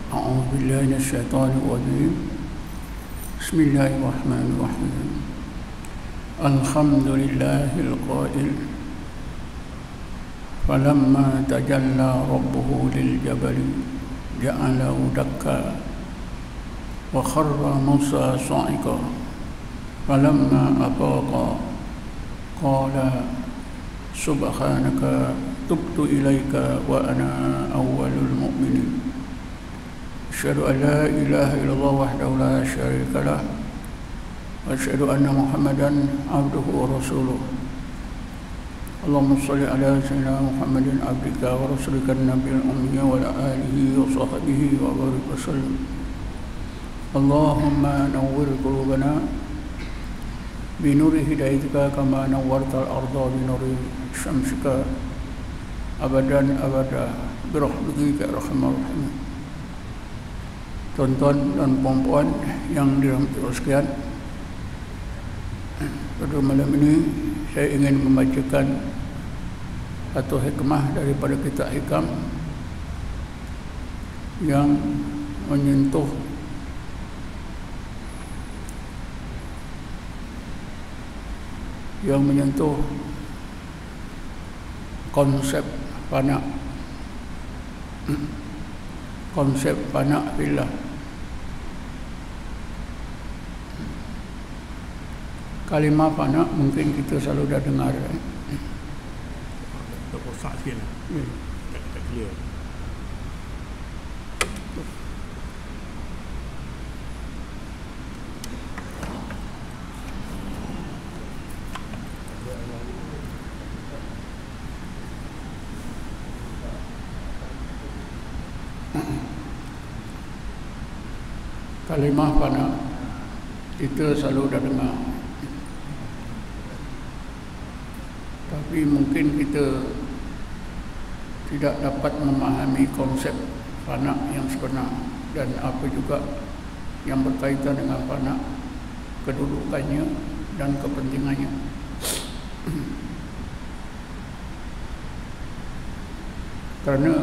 أعوذ بالله من الشيطان الرجيم. بسم الله الرحمن الرحيم. الحمد لله القائل فلما تجلى ربه للجبل جعله دكا وخر موسى صعقا فلما أفاق قال سبحانك تبت إليك وأنا أول المؤمنين. أشهد أن لا إله إلا الله وحده لا شريك له وأشهد أن محمدا عبده ورسوله. اللهم صل على سيدنا محمد عبدك ورسولك النبي الأمي وعلى آله وصحبه وبارك وسلم. اللهم نور قلوبنا بنور هدايتك كما نورت الأرض بنور شمسك أبدا أبدا برحمتك يا أرحم الراحمين. Tuan-tuan dan puan-puan yang dirahmati Allah sekalian, pada malam ini saya ingin membacakan satu hikmah daripada kitab Hikam yang menyentuh konsep fana, konsep fana fillah. Kalimah fana mungkin kita selalu dah dengar. Tak rosak sikit lah. Tak clear. Kalimah fana kita selalu dah dengar, tapi mungkin kita tidak dapat memahami konsep fana yang sebenar dan apa juga yang berkaitan dengan fana, kedudukannya dan kepentingannya. Kerana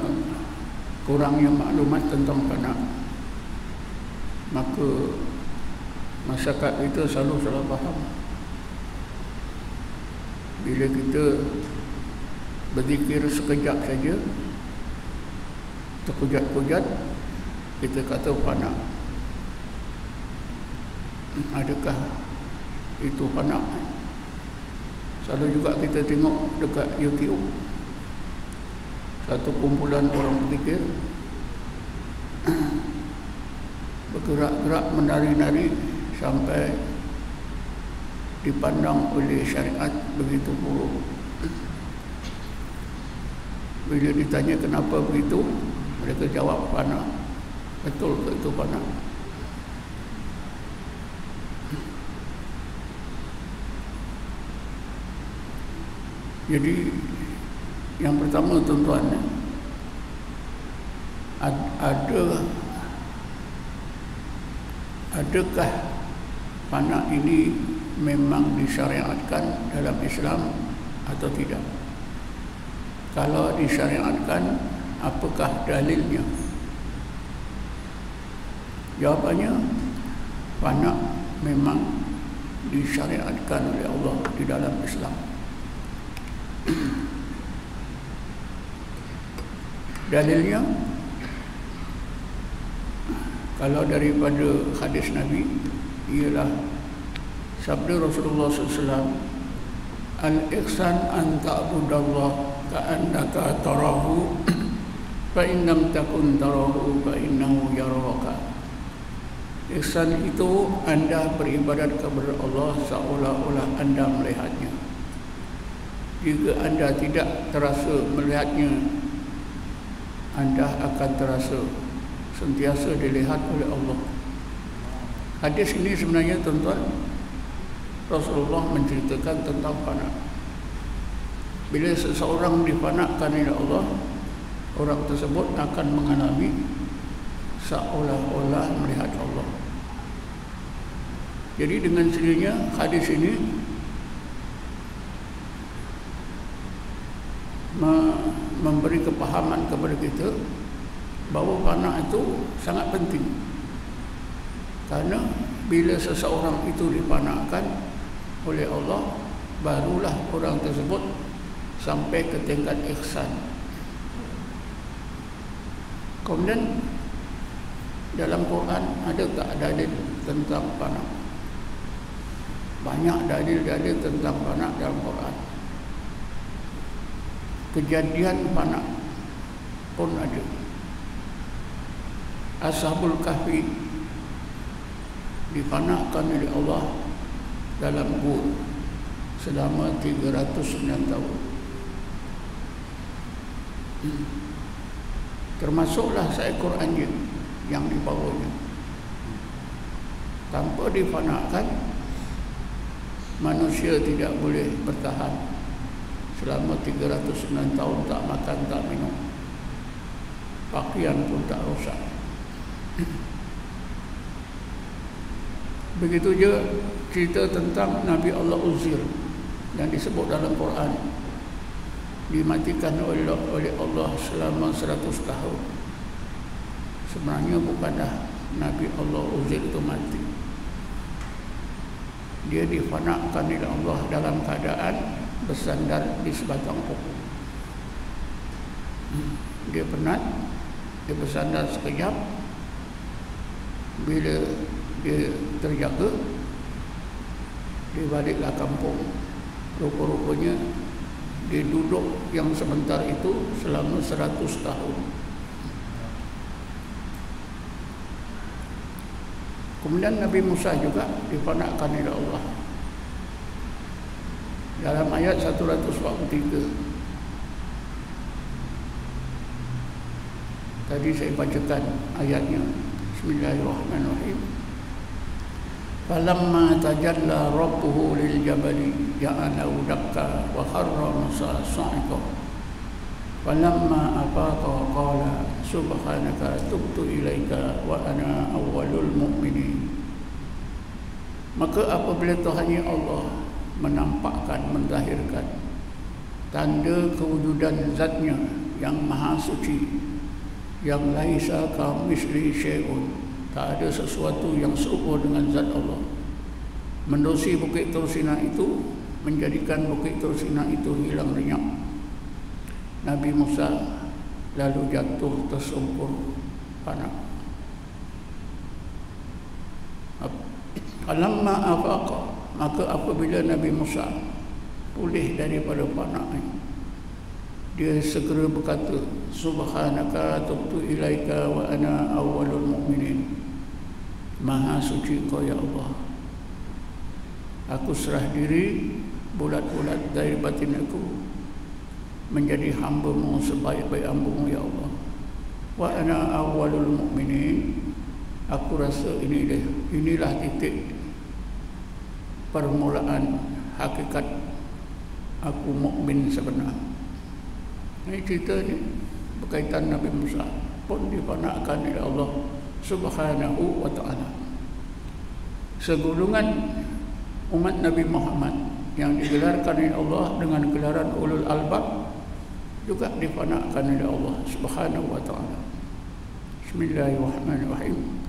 kurangnya maklumat tentang fana, maka masyarakat kita selalu salah faham. Bila kita berzikir sekejap saja, terkujat-kujat, kita kata fana. Adakah itu fana? Selalu juga kita tengok dekat YouTube, satu kumpulan orang berzikir bergerak-gerak, menari-nari sampai dipandang oleh syariat begitu buruk. Bila ditanya kenapa begitu, mereka jawab fana. Betul ke itu fana? Jadi yang pertama tuan-tuan, adakah fana ini memang disyariatkan dalam Islam atau tidak? Kalau disyariatkan, apakah dalilnya? Jawapannya, fana memang disyariatkan oleh Allah di dalam Islam. Dalilnya, kalau daripada hadis Nabi, ialah sabda Rasulullah SAW, al-ihsan an ta'budallah ka'annaka tarahu fa in lam takun tarahu fa innahu yaraka. Ihsan itu anda beribadat kepada Allah seolah-olah anda melihatnya. Jika anda tidak terasa melihatnya, anda akan terasa sentiasa dilihat oleh Allah. Hadis ini sebenarnya tuan-tuan, Rasulullah menceritakan tentang fana. Bila seseorang difanakan oleh Allah, orang tersebut akan mengalami seolah-olah melihat Allah. Jadi dengan sendirinya hadis ini memberi kepahaman kepada kita bahawa fana itu sangat penting. Karena bila seseorang itu difanakan oleh Allah, barulah orang tersebut sampai ke tingkat ihsan. Kemudian dalam Quran ada tak dalil tentang fana? Banyak dalil-dalil tentang fana dalam Quran. Kejadian fana pun ada. Ashabul Kahfi difanakan oleh Allah dalam gua selama 309 tahun. Termasuklah seekor anjing yang dibawanya. Tanpa difanakan, manusia tidak boleh bertahan selama 309 tahun, tak makan, tak minum. Pakaian pun tak rosak. Begitu je cerita tentang Nabi Allah Uzair yang disebut dalam Quran, dimatikan oleh Allah selama 100 tahun. Sebenarnya bukanlah Nabi Allah Uzair itu mati. Dia difanakan oleh Allah dalam keadaan bersandar di sebatang pokok. Dia penat, dia bersandar sekejap. Bila dia terjaga, dia baliklah kampung. Rupa-rupanya dia duduk yang sebentar itu selama 100 tahun. Kemudian Nabi Musa juga difanakan oleh Allah dalam ayat 143. Tadi saya bacakan ayatnya. Bismillahirrahmanirrahim. Falamma tajalla rabbuhu lil jabali ja'alahu dakka wa kharra Musa sa'iqa. Falamma afaqa qala subhanaka tubtu ilaika wa ana awwalul mu'minin. Maka apabila Tuhan Allah menampakkan, menzahirkan tanda kewujudan zatnya yang maha suci, yang laisa kamitslihi syai'un, tak ada sesuatu yang serupa dengan zat Allah, mendosi Bukit Tursina itu, menjadikan Bukit Tursina itu hilang lenyap. Nabi Musa lalu jatuh tersungkur panas. Falamma afaqa, maka apabila Nabi Musa pulih daripada panasnya, dia segera berkata, subhanaka tubtu ilaika wa ana awwalul mu'minin. Maha suci Kau ya Allah, aku serah diri bulat-bulat dari batin aku menjadi hamba-Mu, sebaik-baik hamba-Mu ya Allah. Wa ana awwalul mu'minin. Aku rasa inilah titik permulaan hakikat aku mukmin sebenar. Ini cerita ni berkaitan Nabi Musa pun difanakan oleh Allah Subhanahu wa ta'ala. Segolongan umat Nabi Muhammad yang digelarkan oleh Allah dengan gelaran ulul albab juga difanakan oleh Allah Subhanahu wa ta'ala. Bismillahirrahmanirrahim.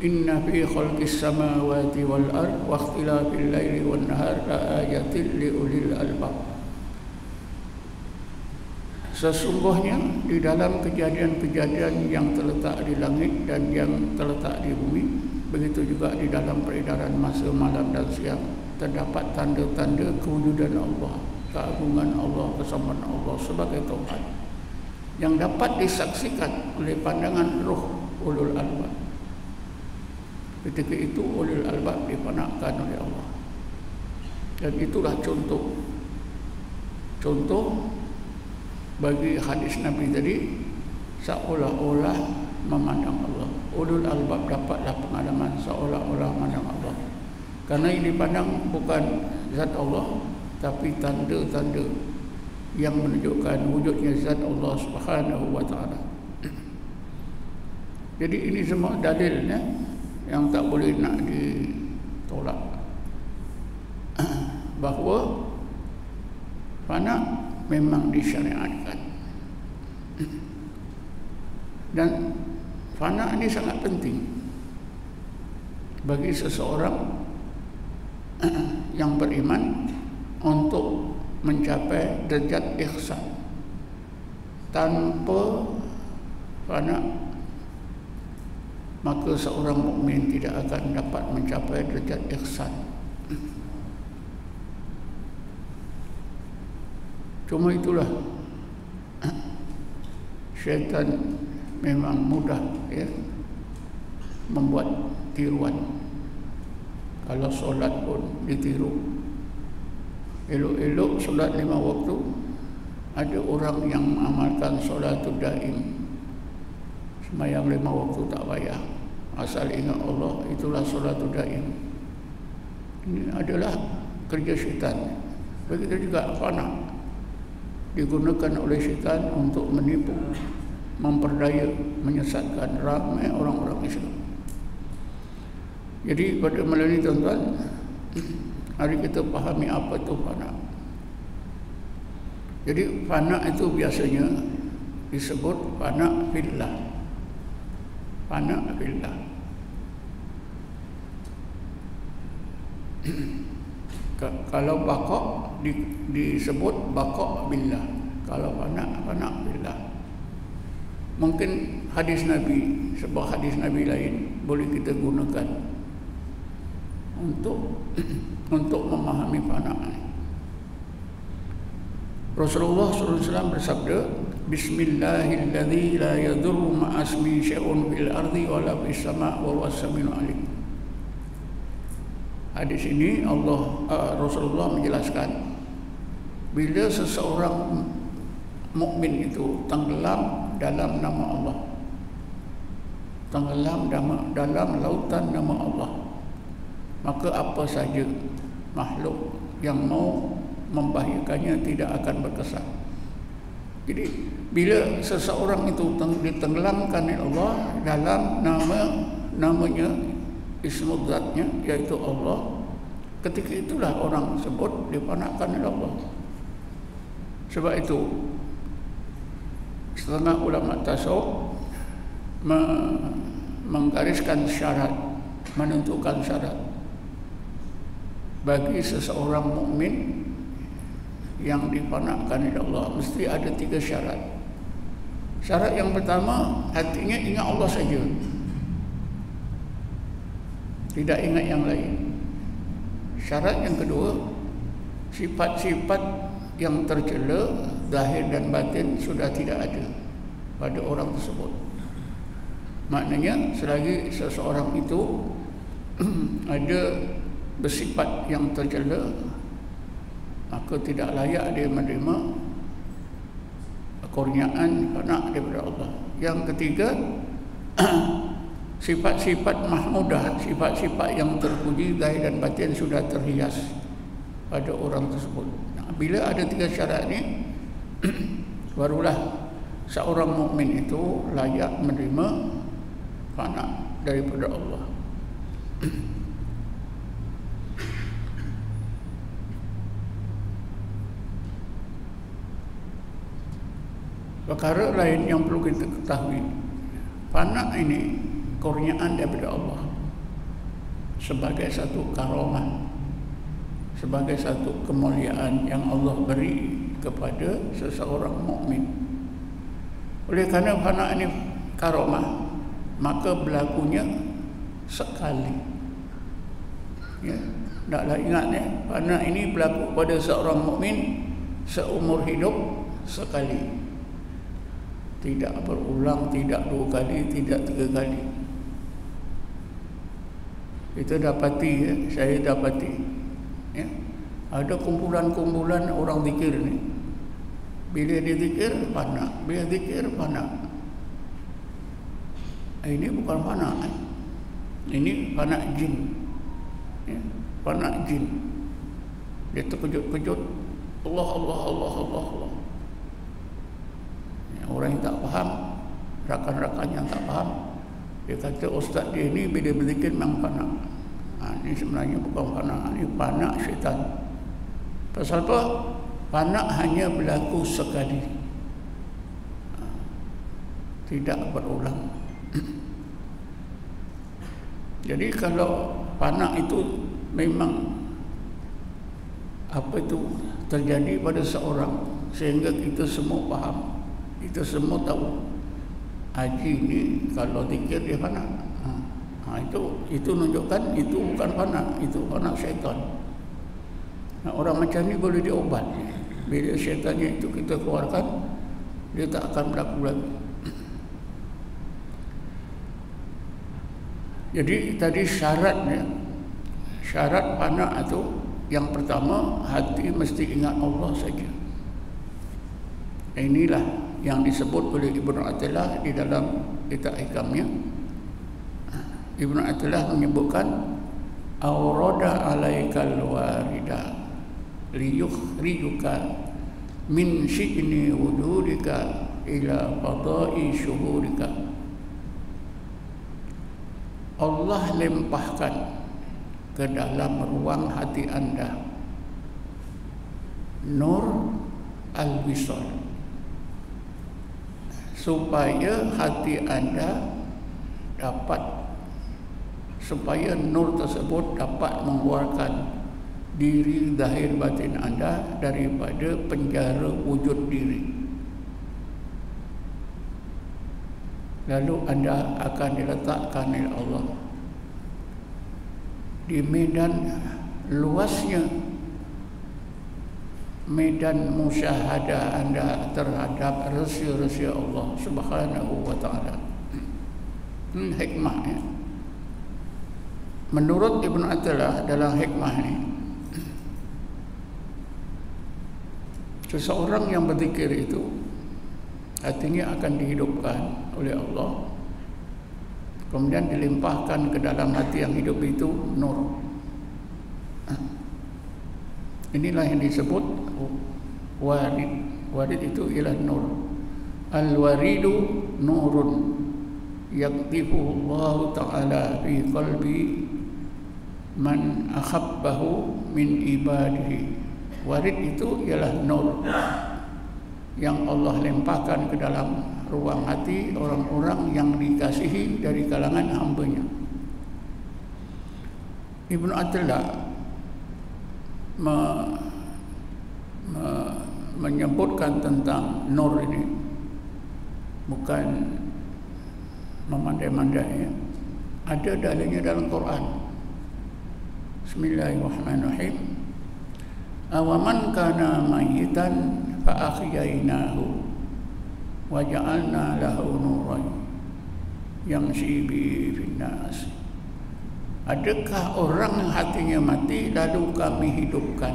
Inna fi khalqis samawati wal ard wa ikhtilafil laili wan nahar la ayatin li ulil albab. Sesungguhnya di dalam kejadian-kejadian yang terletak di langit dan yang terletak di bumi, begitu juga di dalam peredaran masa malam dan siang, terdapat tanda-tanda kewujudan Allah, keagungan Allah, kesamaan Allah sebagai Tuhan yang dapat disaksikan oleh pandangan roh ulul albab. Ketika itu ulul albab difanakan oleh Allah. Dan itulah contoh bagi hadis Nabi tadi, seolah-olah memandang Allah. Ulul albab dapatlah pengalaman seolah-olah memandang Allah. Karena yang dipandang bukan zat Allah, tapi tanda-tanda yang menunjukkan wujudnya zat Allah Subhanahu wa ta'ala. Jadi ini semua dalilnya yang tak boleh nak ditolak, bahawa fana memang disyariatkan. Dan fana ini sangat penting bagi seseorang yang beriman untuk mencapai derajat ihsan. Tanpa fana, maka seorang mukmin tidak akan dapat mencapai derajat ihsan. Cuma itulah, syaitan memang mudah membuat tiruan. Kalau solat pun ditiru. Elok-elok solat 5 waktu, ada orang yang mengamalkan solatul daim, sembahyang 5 waktu tak payah, asal ingat Allah, itulah solatul daim. Ini adalah kerja syaitan. Begitu juga fana, digunakan oleh syaitan untuk menipu, memperdaya, menyesatkan ramai orang-orang Islam. Jadi pada malam ini tuan-tuan, hari kita fahami apa itu fana. Jadi fana itu biasanya disebut fana fillah. Fana fillah. Kalau baqa disebut baqa billah. Kalau fana billah. Mungkin hadis Nabi, sebuah hadis Nabi lain boleh kita gunakan untuk memahami fana. Rasulullah SAW bersabda, Bismillahilladzi la yadurru ma'asmi syai'un fil ardi wala fis sama' wa huwas samiul alim. Hadis ini Rasulullah menjelaskan, bila seseorang mukmin itu tenggelam dalam nama Allah, tenggelam dalam lautan nama Allah, maka apa saja makhluk yang mau membahayakannya tidak akan berkesan. Jadi bila seseorang itu ditenggelamkan oleh Allah dalam namanya, ismu zatnya, yaitu Allah, ketika itulah orang tersebut dipanahkan oleh Allah. Sebab itu setengah ulama tasawuf menggariskan syarat, menentukan syarat bagi seseorang mukmin yang dipanahkan oleh Allah. Mesti ada 3 syarat. Syarat yang pertama, hatinya ingat Allah saja, tidak ingat yang lain. Syarat yang kedua, sifat-sifat yang tercela zahir dan batin sudah tidak ada pada orang tersebut. Maknanya selagi seseorang itu ada bersifat yang tercela, maka tidak layak dia menerima kurniaan fana daripada Allah. Yang ketiga, sifat-sifat mahmudah, sifat-sifat yang terpuji zahir dan batin sudah terhias pada orang tersebut. Bila ada 3 syarat ini, barulah seorang mukmin itu layak menerima fana daripada Allah. Perkara lain yang perlu kita ketahui, fana ini kurniaan daripada Allah sebagai satu karamah, sebagai satu kemuliaan yang Allah beri kepada seseorang mukmin. Oleh kerana fana ini karamah, maka berlakunya sekali. Ya, taklah ingat ya, fana ini berlaku pada seorang mukmin seumur hidup sekali. Tidak berulang, tidak 2 kali, tidak 3 kali. Kita dapati, ya, saya dapati, ya, ada kumpulan-kumpulan orang zikir ni. Bila dia zikir, fana. Bila zikir, fana. Ini bukan fana, ini fana jin, ya, fana jin. Dia terkejut-kejut, Allah, Allah, Allah, Allah, Allah. Orang yang tak faham, rakan-rakan yang tak faham, dia kata ustaz dia ni bila berzikir memang fana. Ini sebenarnya bukan fana, ini fana syaitan. Pasal apa? Fana hanya berlaku sekali. tidak berulang. Jadi kalau fana itu memang apa itu terjadi pada seorang, sehingga kita semua faham, kita semua tahu haji ini kalau zikir dia fana. Itu menunjukkan itu bukan fana, itu fana syaitan. Orang macam ni boleh diobat. Bila syaitannya itu kita keluarkan, dia tak akan berlaku lagi. Jadi tadi syaratnya, syarat fana itu yang pertama, hati mesti ingat Allah saja. Inilah yang disebut oleh Ibnu Athaillah di dalam kitab hikamnya. Ibnu Athaillah menyebutkan awrada alaikal warida liyukhrijuka min syidni wujudika ila qada'i syuhurika. Allah lempahkan ke dalam ruang hati anda nur al-wisal, supaya hati anda supaya nur tersebut dapat mengeluarkan diri zahir batin anda daripada penjara wujud diri. Lalu anda akan diletakkan oleh Allah di medan luasnya, medan musyahadah anda terhadap rahsia-rahsia Allah Subhanahu wa ta'ala. Hikmahnya, menurut Ibnu Athaillah dalam hikmah ini, seseorang yang berzikir itu hatinya akan dihidupkan oleh Allah, kemudian dilimpahkan ke dalam hati yang hidup itu nur. Inilah yang disebut warid. Warid itu ialah nur. Al-waridu nurun yaktifuhu Allah Ta'ala fi qalbi man akhabbahu min ibadihi. Warid itu ialah nur yang Allah limpahkan ke dalam ruang hati orang-orang yang dikasihi dari kalangan hamba-Nya. Ibnu Athaillah menyebutkan tentang nur ini bukan memandai-mandai, ada dalilnya dalam Quran. Bismillahirrahmanirrahim. Awaman kana mayyitan fa ahyainahu wa ja'alna lahu nuran yamshi bihi fin nas. Adakah orang yang hatinya mati lalu kami hidupkan?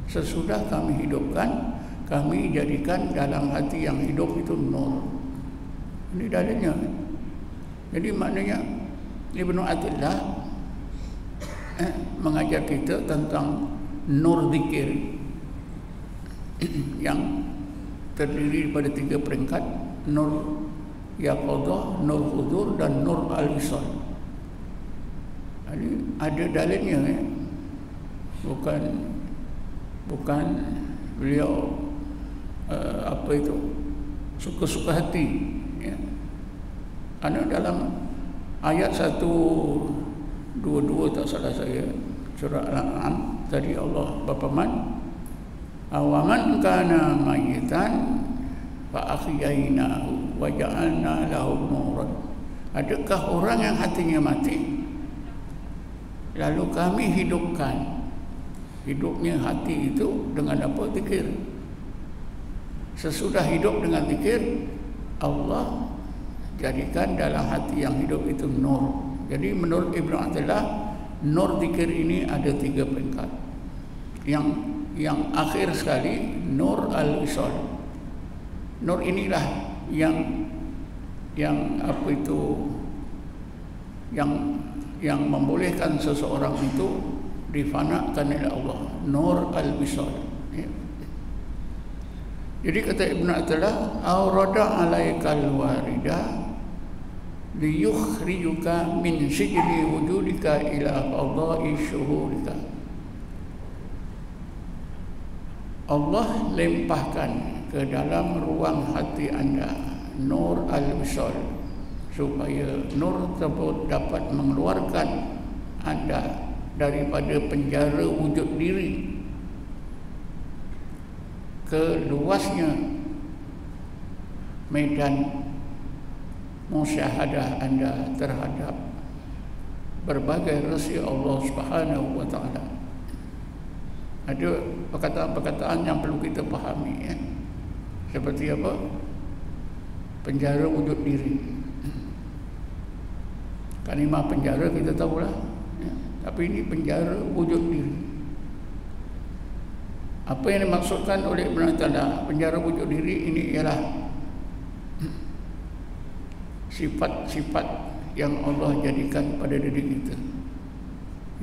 Sesudah kami hidupkan, kami jadikan dalam hati yang hidup itu nur. Ini dalilnya. Jadi maknanya Ibnu Athaillah mengajar kita tentang nur zikir yang terdiri daripada 3 peringkat: nur yaqadah, nur hudur, dan nur al-wisal. Ini ada dalilnya, bukan beliau suka-suka hati, ya. Karena dalam ayat 122 tak salah saya, surah Al-An'am tadi, Allah berfirman, awaman kana mayyitan fa ahyainahu wa ja'alna lahu nuran. Adakah orang yang hatinya mati lalu kami hidupkan? Hidupnya hati itu dengan apa? Zikir. Sesudah hidup dengan zikir, Allah jadikan dalam hati yang hidup itu nur. Jadi menurut Ibnu Athaillah, nur zikir ini ada 3 peringkat. Yang akhir sekali nur al-wisal. Nur inilah yang membolehkan seseorang itu difanakan oleh Allah, nur al-wisal, ya. Jadi kata Ibnu Athaillah, awrada alaikal warida liyukhrijuka min sijni wujudika ila qada'i syuhurika. Allah limpahkan ke dalam ruang hati anda nur al-wisal, supaya nur tersebut dapat mengeluarkan anda daripada penjara wujud diri ke luasnya medan musyahadah anda terhadap berbagai rahsia Allah Subhanahu wa taala. Ada perkataan-perkataan yang perlu kita fahami, ya. Seperti apa? Penjara wujud diri. Kalimah penjara kita tahulah, ya. Tapi ini penjara wujud diri. Apa yang dimaksudkan oleh Ibn Taala penjara wujud diri ini ialah sifat-sifat yang Allah jadikan pada diri kita,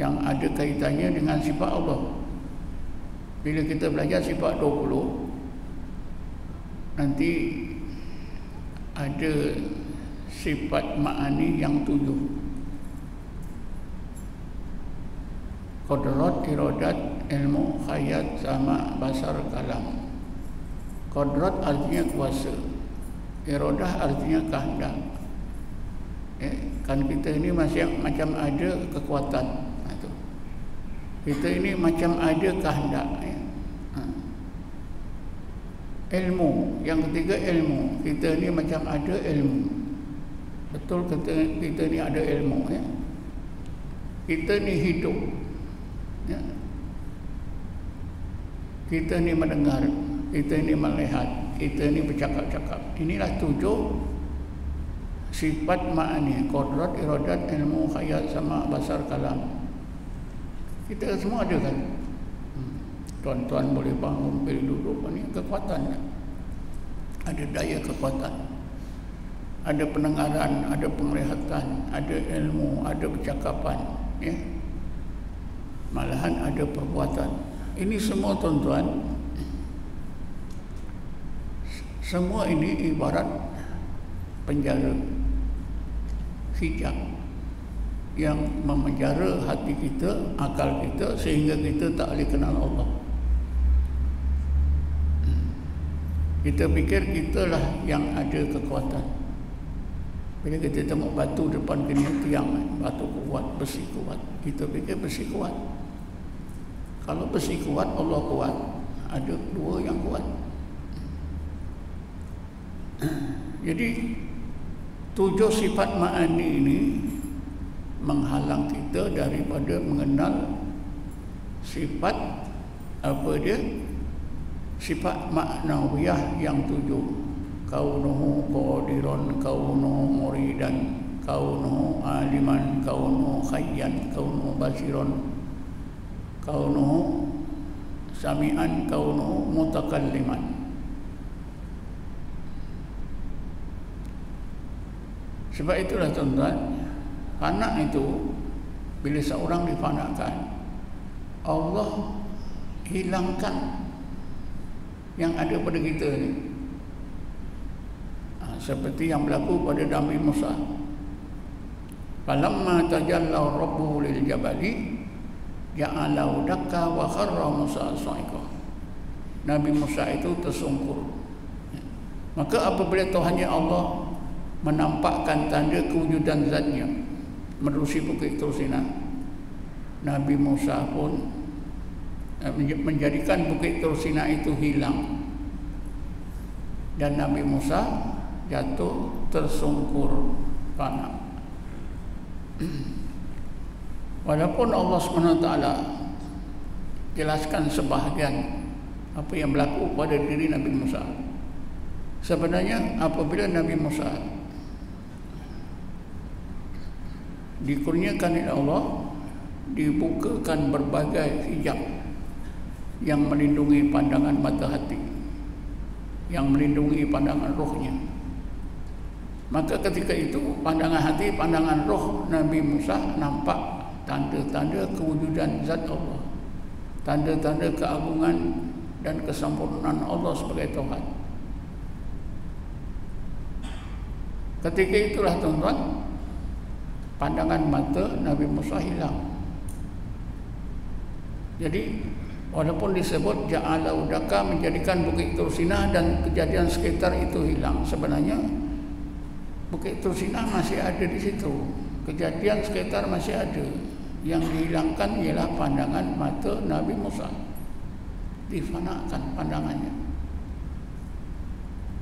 yang ada kaitannya dengan sifat Allah. Bila kita belajar sifat 20, nanti ada sifat ma'ani yang 7. Qadrat, iradat, ilmu, khayat, sama, basar, kalam. Qadrat artinya kuasa, iradah artinya kehendak. Kan kita ini masih macam ada kekuatan. Kita ini macam ada kehendak, ya. Ilmu, yang ketiga ilmu. Kita ni macam ada ilmu. Betul, kita ni ada ilmu, ya. Kita ni hidup, ya. Kita ni mendengar, kita ni melihat, kita ni bercakap-cakap. Inilah 7 sifat ma'ani: qadrat, iradat, ilmu, khayat, sama, basar, kalam. Kita semua ada kan. Tuan-tuan boleh bangun, boleh duduk, ini kekuatan. Ada daya kekuatan, ada pendengaran, ada penglihatan, ada ilmu, ada percakapan, ya. Malahan ada perbuatan. Ini semua tuan-tuan, semua ini ibarat penjara, hijab yang memenjara hati kita, akal kita, sehingga kita tak boleh kenal Allah. Kita fikir kitalah yang ada kekuatan. Bila kita tengok batu depan kena tiang, batu kuat, besi kuat, kita fikir besi kuat. Kalau besi kuat, Allah kuat. Ada 2 yang kuat. Jadi 7 sifat ma'ani ini menghalang kita daripada mengenal sifat apa dia? Sifat maknawiyah yang 7. Kaunuhu qadiran, kaunuhu muridan, kaunuhu aliman, kaunuhu khayyan, kaunuhu basiran, kaunuhu sami'an, kaunuhu mutakalliman. Sebab itulah tuan-tuan, fana itu, bila seorang difanakan, Allah hilangkan yang ada pada kita ni. Seperti yang berlaku pada Nabi Musa. Falamma tajalla rabbuhu lil jabali ja'alahu dakka wa kharra Musa sa'iqa. Nabi Musa itu tersungkur. Maka apabila Tuhannya Allah menampakkan tanda kewujudan zatnya menerusi bukit Tursina, Nabi Musa pun menjadikan bukit Tursina itu hilang, dan Nabi Musa jatuh tersungkur fana. Walaupun Allah SWT jelaskan sebahagian apa yang berlaku pada diri Nabi Musa, sebenarnya apabila Nabi Musa dikurniakan oleh Allah, dibukakan berbagai hijab yang melindungi pandangan mata hati, yang melindungi pandangan rohnya. Maka ketika itu pandangan hati, pandangan roh Nabi Musa nampak tanda-tanda kewujudan zat Allah, tanda-tanda keagungan dan kesempurnaan Allah sebagai Tuhan. Ketika itulah tuan-tuan, pandangan mata Nabi Musa hilang. Jadi walaupun disebut ja'ala udaka, menjadikan bukit Tursina dan kejadian sekitar itu hilang, sebenarnya Bukit Tursinah masih ada di situ. Kejadian sekitar masih ada. Yang dihilangkan ialah pandangan mata Nabi Musa. Difanakan pandangannya.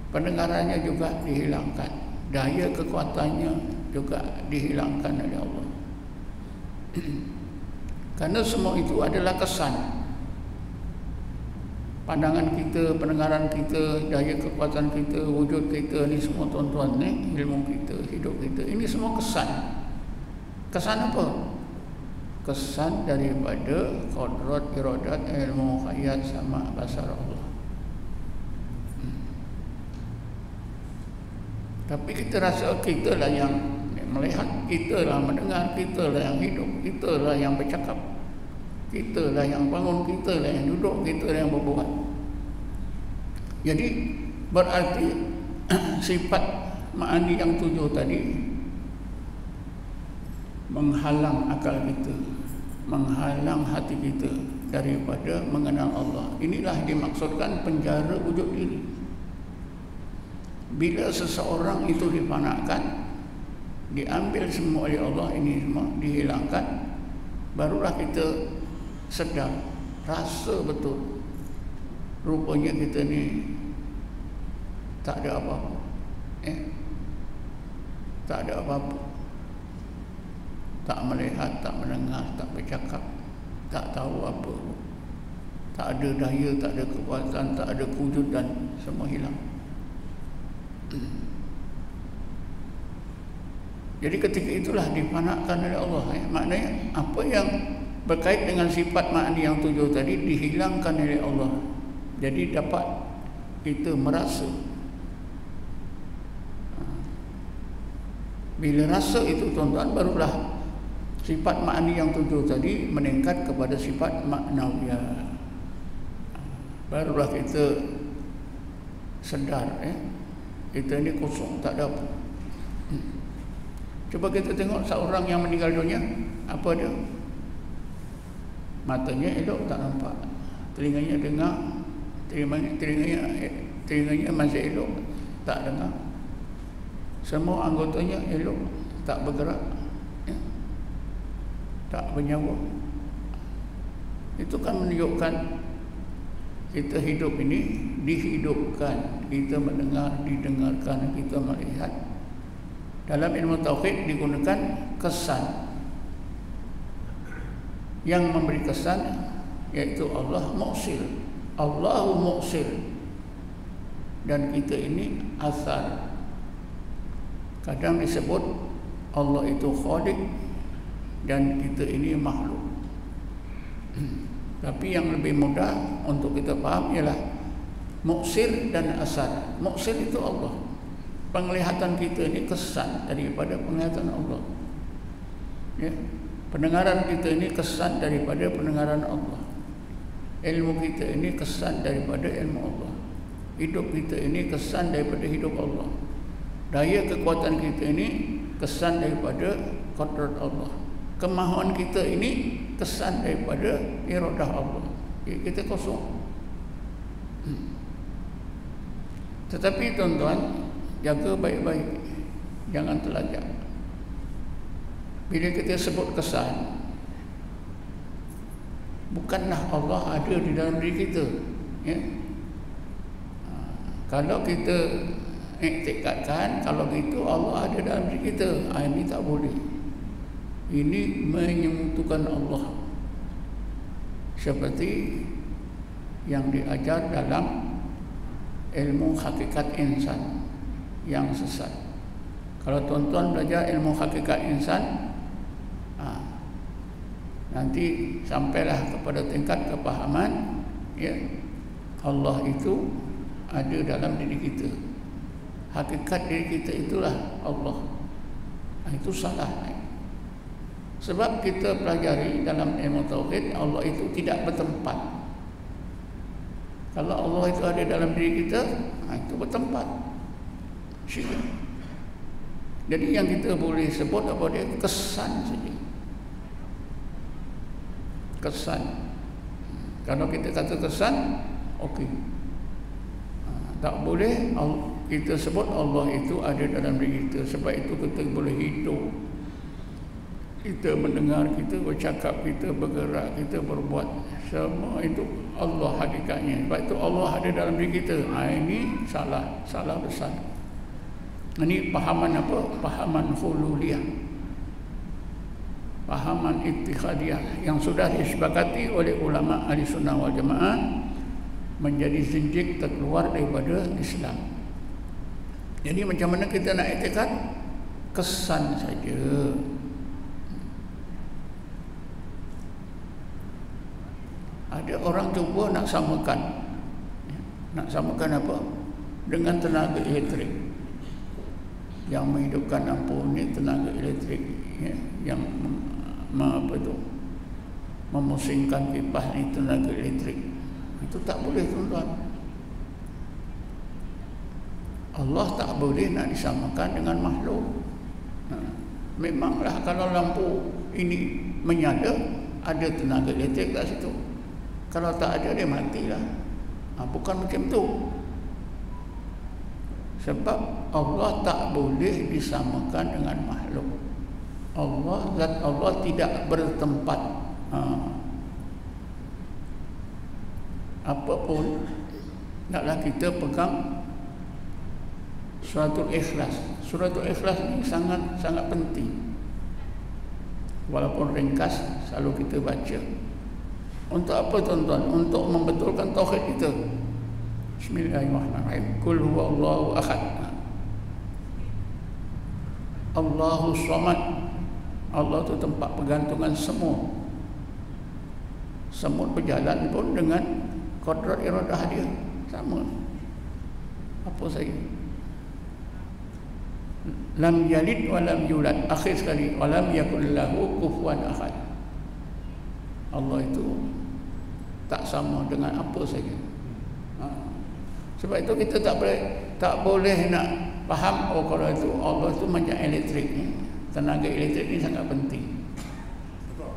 Pendengarannya juga dihilangkan. Daya kekuatannya juga dihilangkan oleh Allah. Karena semua itu adalah kesan. Pandangan kita, pendengaran kita, daya kekuatan kita, wujud kita ni semua tuan-tuan ni, ilmu kita, hidup kita, ini semua kesan. Kesan apa? Kesan daripada qadrat, iradat, ilmu, khayat sama basar Allah. Tapi kita rasa kita lah yang melihat, kita lah mendengar, kita lah yang hidup, kita lah yang bercakap, kita lah yang bangun, kita lah yang duduk, kita lah yang berbuat. Jadi berarti sifat ma'ani yang 7 tadi menghalang akal kita, menghalang hati kita daripada mengenal Allah. Inilah dimaksudkan penjara wujud diri. Bila seseorang itu difanakan, diambil semua oleh Allah, ini semua dihilangkan, barulah kita sedar, rasa betul rupanya kita ni tak ada apa-apa. Tak ada apa-apa. Tak melihat, tak mendengar, tak bercakap, tak tahu apa. Tak ada daya, tak ada kekuatan, tak ada kewujudan, semua hilang. Jadi ketika itulah dipanakkan oleh Allah. Maknanya apa yang berkait dengan sifat ma'ani yang 7 tadi dihilangkan oleh Allah. Jadi dapat kita merasa. Bila rasa itu tuan-tuan, barulah sifat ma'ani yang 7 tadi meningkat kepada sifat ma'nawiyah. Barulah kita sedar, kita ni kosong, tak ada apa. Cuba kita tengok seorang yang meninggal dunia, apa dia? Matanya elok tak nampak, telinganya dengar, telinganya masih elok tak dengar, semua anggotanya elok tak bergerak, tak bernyawa. Itu kan menunjukkan kita hidup ini dihidupkan, kita mendengar, didengarkan, kita melihat. Dalam ilmu tauhid digunakan kesan. Yang memberi kesan yaitu Allah mu'sir. Allahu mu'sir. Dan kita ini asar. Kadang disebut Allah itu khaliq dan kita ini makhluk. Tapi yang lebih mudah untuk kita faham ialah mu'sir dan asar. Mu'sir itu Allah. Penglihatan kita ini kesan daripada penglihatan Allah. Ya. Pendengaran kita ini kesan daripada pendengaran Allah. Ilmu kita ini kesan daripada ilmu Allah. Hidup kita ini kesan daripada hidup Allah. Daya kekuatan kita ini kesan daripada qadrat Allah. Kemahuan kita ini kesan daripada iradah Allah. Kita kosong. Tetapi tuan-tuan, jaga baik-baik, jangan terlajak. Bila kita sebut kesan, bukanlah Allah ada di dalam diri kita, ya? Kalau kita iktikadkan kalau gitu Allah ada dalam diri kita, ini tak boleh. Ini menyekutukan Allah, seperti yang diajar dalam ilmu hakikat insan yang sesat. Kalau tuan-tuan belajar ilmu hakikat insan, nanti sampailah kepada tingkat kepahaman, ya, Allah itu ada dalam diri kita. Hakikat diri kita itulah Allah. Itu salah. Sebab kita pelajari dalam ilmu tauhid, Allah itu tidak bertempat. Kalau Allah itu ada dalam diri kita, itu bertempat. Syirik. Jadi yang kita boleh sebut apa dia? Kesan saja. Kesan. Kalau kita kata kesan, okey. Tak boleh kita sebut Allah itu ada dalam diri kita. Sebab itu kita boleh hidup, kita mendengar, kita bercakap, kita bergerak, kita berbuat. Semua itu Allah hakikatnya. Sebab itu Allah ada dalam diri kita. Ini salah besar. Ini pahaman apa? Pahaman hululiyah, pahaman ittihadiyah yang sudah disepakati oleh ulama ahli sunnah wal jamaah menjadi zinjik terkeluar daripada Islam. Jadi macam mana kita nak iktikad? Kesan saja. Ada orang cuba nak samakan apa? Dengan tenaga elektrik. Yang menghidupkan lampu ni tenaga elektrik, ya, yang memusingkan kipas ni tenaga elektrik. Itu tak boleh, tuan-tuan. Allah tak boleh nak disamakan dengan makhluk. Memanglah kalau lampu ini menyala, ada tenaga elektrik kat situ. Kalau tak ada, dia matilah. Bukan macam tu. Sebab Allah tak boleh disamakan dengan makhluk. Zat Allah tidak bertempat. Apapun, naklah kita pegang Suratul Ikhlas. Suratul Ikhlas ni sangat penting. Walaupun ringkas, selalu kita baca. Untuk apa, tuan-tuan? Untuk membetulkan tauhid kita. Bismillahirrahmanirrahim. Qul huwallahu ahad. Allahu samad. Allah tu tempat pergantungan semua. Semut berjalan pun dengan kodrat iradah dia sama. Apa saja. Lam yalid wa lam yulad. Akhir sekali, wa lam yakul lahu kufuwan ahad. Allah itu tak sama dengan apa saja. Sebab itu kita tak boleh nak faham, kalau itu Allah itu macam elektrik ni. Tenaga elektrik ni sangat penting. Betul.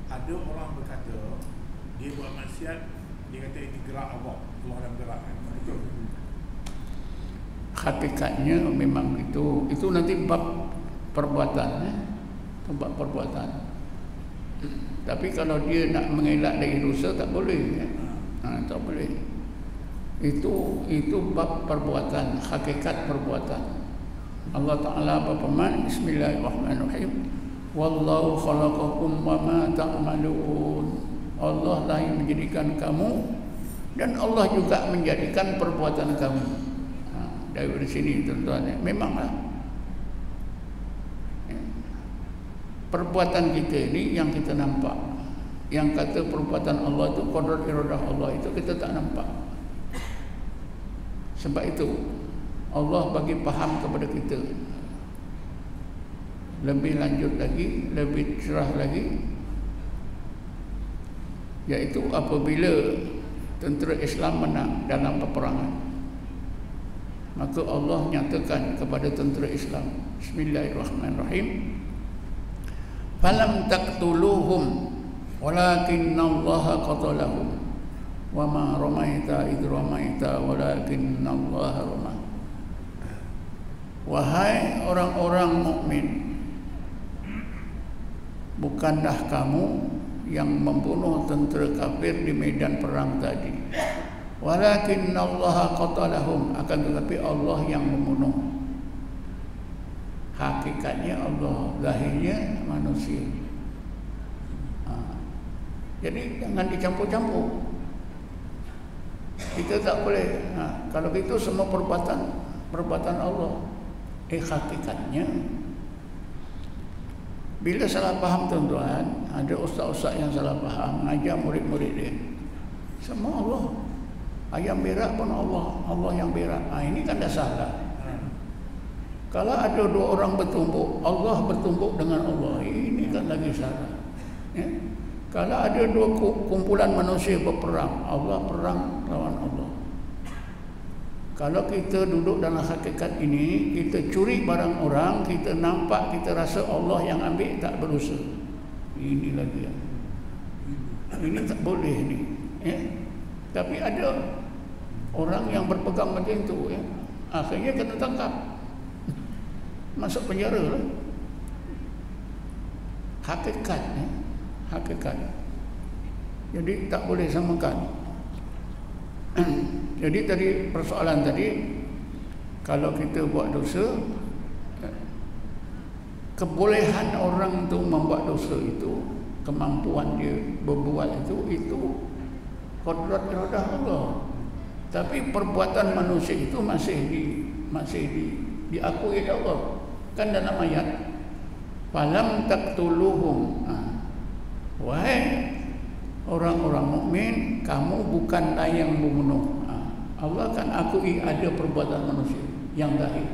Ada orang berkata dia buat maksiat, dia kata ini gerak Allah, Allah dalam gerak. Betul. Hakikatnya memang itu nanti bab perbuatan, bab perbuatan. Tapi kalau dia nak mengelak dari dosa, tak boleh, tak boleh. Itu bab perbuatan, hakikat perbuatan. Allah Ta'ala berfirman, Bismillahirrahmanirrahim, Wallahu khalaqakum wa ma ta'malun. Allah lah yang menjadikan kamu, dan Allah juga menjadikan perbuatan kamu. Dari sini, tuan-tuan, memanglah perbuatan kita ini yang kita nampak. Yang kata perbuatan Allah itu qadrat iradah Allah, itu kita tak nampak. Sebab itu Allah bagi faham kepada kita lebih lanjut lagi, lebih cerah lagi, iaitu apabila tentera Islam menang dalam peperangan, maka Allah nyatakan kepada tentera Islam, Bismillahirrahmanirrahim, falam taqtuluhum walakinnallaha qatalahum wa ma ramaita idh ramaita walakinnallaha rama. Wahai orang-orang mukmin, bukanlah kamu yang membunuh tentera kafir di medan perang tadi, walakinnallaha qatalahum, akan tetapi Allah yang membunuh. Hakikatnya Allah, lahirnya manusia. Jadi jangan dicampur-campur. Kita tak boleh. Kalau itu semua perbuatan Allah. Hakikatnya, bila salah faham, tuan-tuan, ada ustaz-ustaz yang salah faham, mengajar murid-murid dia, semua Allah. Ayam berak pun Allah yang berak. Ini kan dah salah. Kalau ada dua orang bertumbuk, Allah bertumbuk dengan Allah, ini kan lagi salah. Kalau ada dua kumpulan manusia berperang, Allah perang lawan Allah. Kalau kita duduk dalam hakikat ini, kita curi barang orang, kita nampak, kita rasa Allah yang ambil, tak berusaha. Ini lagi. Ini tak boleh ni. Tapi ada orang yang berpegang macam itu. akhirnya kena tangkap, masuk penjara lah. Hakikat. Jadi tak boleh samakan. Jadi tadi persoalan tadi, kalau kita buat dosa, kebolehan orang untuk membuat dosa itu, kemampuan dia berbuat itu qudrat iradah Allah. Tapi perbuatan manusia itu masih diakui oleh Allah. Kan dalam ayat, falam taqtuluhum. Wahai orang-orang mukmin, kamu bukanlah yang membunuh. Allah kan akui ada perbuatan manusia yang zahir.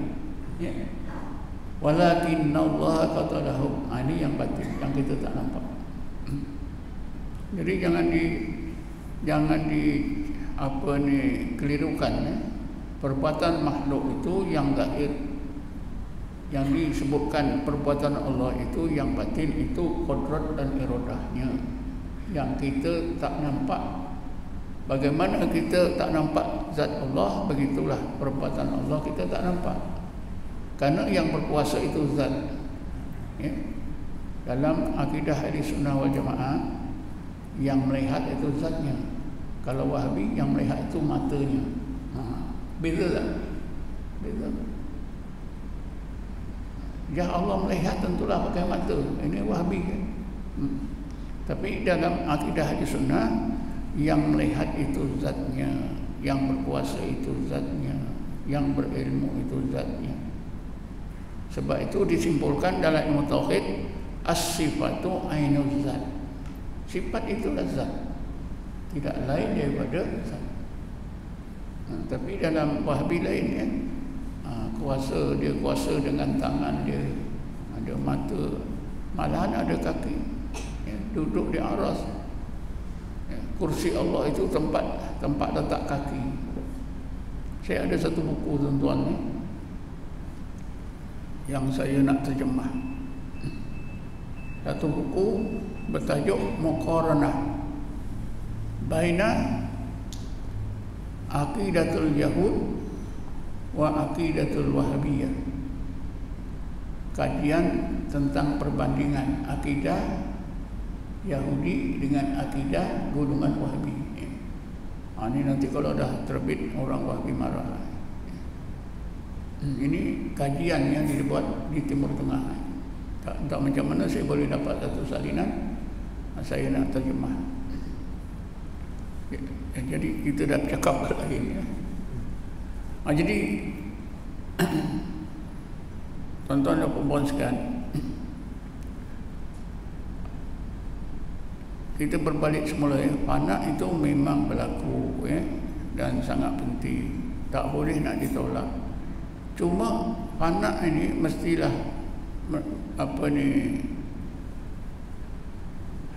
Ya. Walakinnallaha qatalahum. Ini yang batin, yang kita tak nampak. Jadi jangan kelirukan. Perbuatan makhluk itu yang zahir, yang disebutkan perbuatan Allah itu yang batin, itu qudrat dan iradahnya yang kita tak nampak. Bagaimana kita tak nampak zat Allah, begitulah perbuatan Allah kita tak nampak. Karena yang berkuasa itu zat. Ya. Dalam akidah Ahlussunnah wal Jamaah, yang melihat itu zatnya. Kalau Wahabi, yang melihat itu matanya. Beza tak? Beza. Ya Allah melihat tentulah pakai mata. Ini Wahabi kan? Tapi dalam akidah Ahlussunnah, yang melihat itu zatnya, yang berkuasa itu zatnya, yang berilmu itu zatnya. Sebab itu disimpulkan dalam ilmu tauhid, as-sifatu ainul zat. Sifat itulah zat, tidak lain daripada zat. Tapi dalam Wahabi lain kan, kuasa dia kuasa dengan tangan dia, ada mata, malahan ada kaki, ya, duduk di aras. Ya, kursi Allah itu tempat letak kaki. Saya ada satu buku tuan-tuan ni yang saya nak terjemah. Satu buku bertajuk Muqaranah Baina Aqidatul Yahud wa Aqidatul Wahabiyah. Kajian tentang perbandingan akidah Yahudi dengan akidah golongan Wahabi. Ini nanti kalau dah terbit, orang Wahabi marah. Ini kajian yang dibuat di Timur Tengah. Tak macam mana saya boleh dapat satu salinan, saya nak terjemah. Jadi kita dah cakap lagi. Jadi tuan-tuan dan puan-puan sekalian, kita berbalik semula ya. Fana itu memang berlaku ya, dan sangat penting, tak boleh nak ditolak. Cuma fana ini mestilah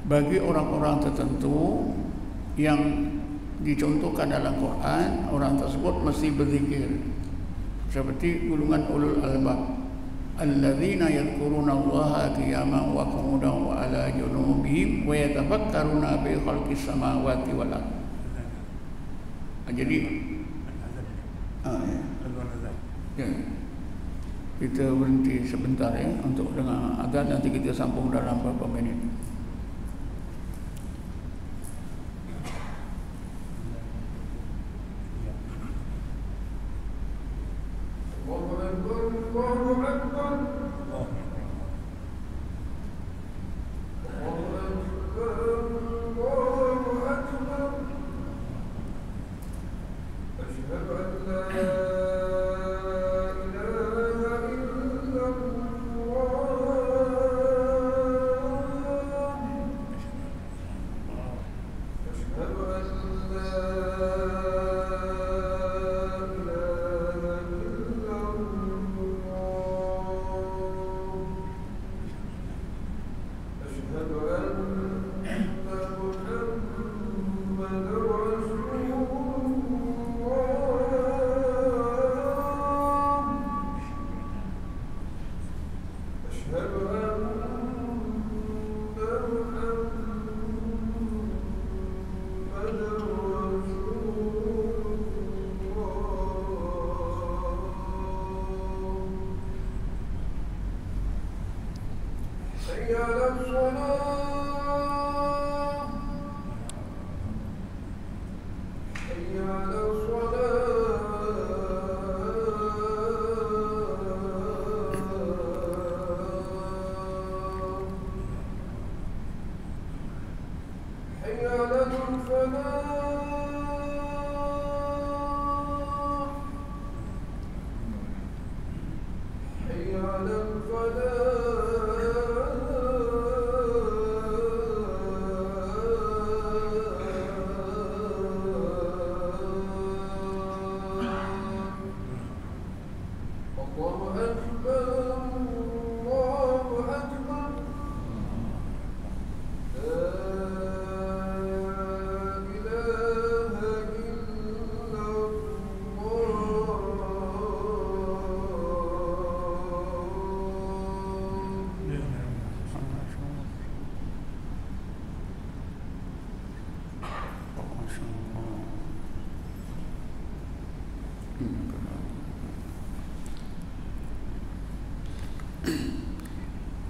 bagi orang-orang tertentu yang dicontohkan dalam Quran, orang tersebut mesti berzikir seperti golongan ulul albab, alladzina yadhkuruna Allaha qiyaman wa qu'udan wa ala junubihim wa yatafakkaruna fi khalqis samawati wal ardh. Jadi ya, kita berhenti sebentar ya untuk dengar azan, nanti kita sambung dalam beberapa minit.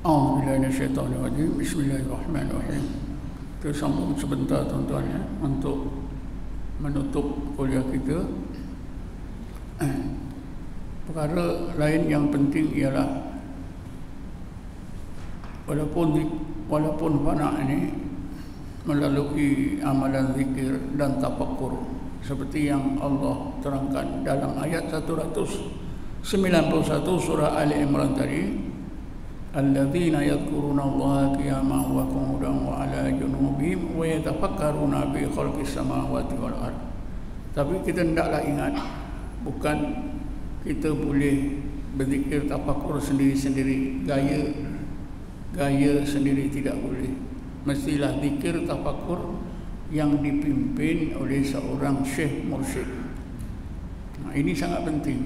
A'udzubillahiminasyaitonirrajim. Bismillahirrahmanirrahim. Kita sambung sebentar tuan-tuan ya, untuk menutup kuliah kita. Perkara lain yang penting ialah walaupun fana ini melalui amalan zikir dan tafakkur seperti yang Allah terangkan dalam ayat 191 surah Ali Imran tadi, alladzina yadhkuruna Allaha qiyaman wa qu'udan wa 'ala junubihim wa yatafakkaruna fi khalqis samawati wal ard. Tapi kita hendaklah ingat, bukan kita boleh berzikir tafakkur sendiri-sendiri, gaya sendiri tidak boleh. Mestilah zikir tafakkur yang dipimpin oleh seorang syekh mursyid. Ini sangat penting.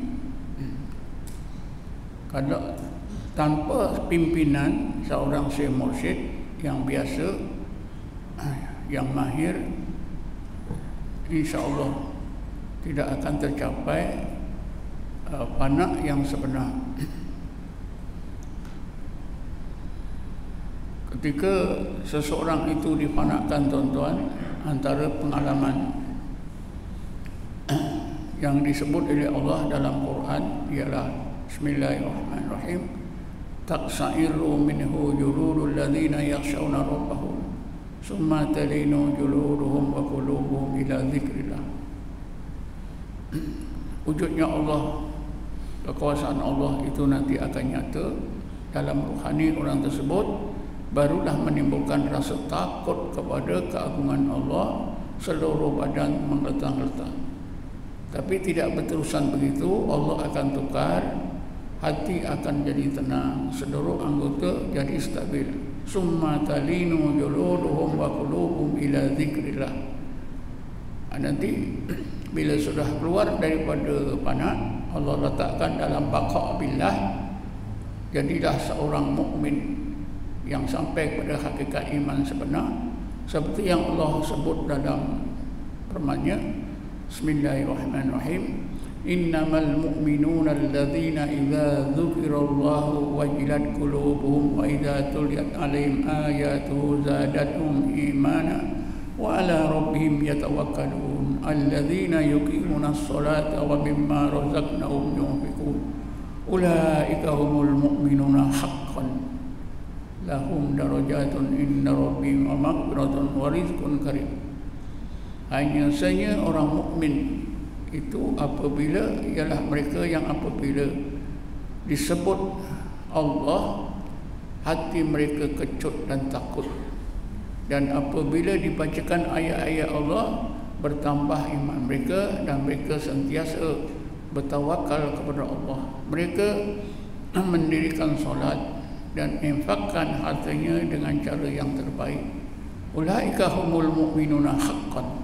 Kalau tanpa pimpinan seorang syekh mursyid yang biasa, yang mahir, insya-Allah tidak akan tercapai fana yang sebenar. Ketika seseorang itu difanakan, tuan-tuan, antara pengalaman yang disebut oleh Allah dalam Quran ialah Bismillahirrahmanirrahim, taqsa'iru minhu juludul ladzina yakhshawna rabbahum summa talinu juluduhum wa qulubuhum ila dzikrillah. Wujudnya Allah, kekuasaan Allah itu nanti akan nyata dalam rohani orang tersebut, barulah menimbulkan rasa takut kepada keagungan Allah, seluruh badan menggetar-getar. Tapi tidak berterusan begitu, Allah akan tukar, hati akan jadi tenang, seluruh anggota jadi stabil. Summa talinu juluduhum wa qulubuhum ila dzikrillah. Nanti bila sudah keluar daripada panah, Allah letakkan dalam baqa' billah, jadilah seorang mukmin yang sampai pada hakikat iman sebenar, seperti yang Allah sebut dalam firman-Nya, Bismillahirrahmanirrahim, innamal mu'minuna alladzina idza dzukirallahu wajilat qulubuhum wa idza tuliyat 'alaihim ayatuhu zadatuhum imana wa 'ala rabbihim yatawakkalun alladzina yuqimunas salata wa mimma razaqnahum yunfiqun ulaika humul mu'minuna haqqan lahum darajatun inda rabbihim wa maghfiratun wa rizqun karim. Hanya saja orang mukmin itu apabila, ialah mereka yang apabila disebut Allah, hati mereka kecut dan takut, dan apabila dibacakan ayat-ayat Allah, bertambah iman mereka dan mereka sentiasa bertawakal kepada Allah. Mereka mendirikan solat dan infakkan hartanya dengan cara yang terbaik. Ulaika humul mu'minuna haqqan.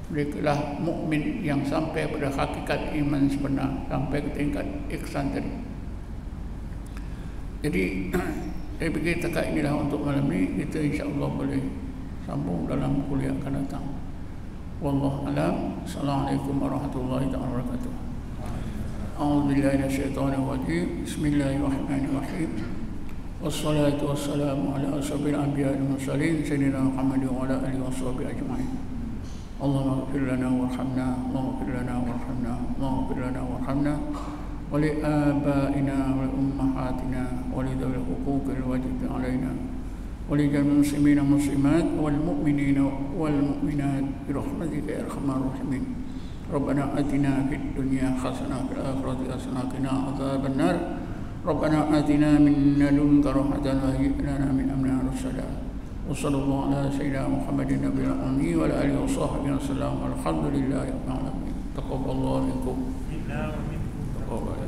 Mereka lah mukmin yang sampai pada hakikat iman sebenar, sampai ke tingkat ihsan tadi. Jadi saya fikir takat inilah untuk malam ni, kita insya-Allah boleh sambung dalam kuliah akan datang. Wallahu a'lam. Assalamualaikum warahmatullahi wabarakatuh. A'udzubillahi minasyaitonir rajim. Bismillahirrahmanirrahim. والصلاة والسلام على أشرف الأنبياء والمرسلين سيدنا محمد وعلى آله وصحبه أجمعين. اللهم اغفر لنا وارحمنا، اللهم اغفر لنا وارحمنا، اللهم اغفر لنا وارحمنا، ولآبائنا ولأمهاتنا ولذوي الحقوق الواجب علينا، ولجميع المسلمين والمسلمات والمؤمنين والمؤمنات برحمتك يا أرحم الراحمين. ربنا آتنا في الدنيا حسنة وفي الآخرة حسنة وقنا عذاب النار. ربنا آتنا من لدنك رحمة وهيئ لنا من أمرنا رشدا. وصلى الله على سيدنا محمد النبي الأمي وعلى آله وصحبه وسلم والحمد لله رب العالمين. تقبل الله منكم. منا ومنكم. تقبل.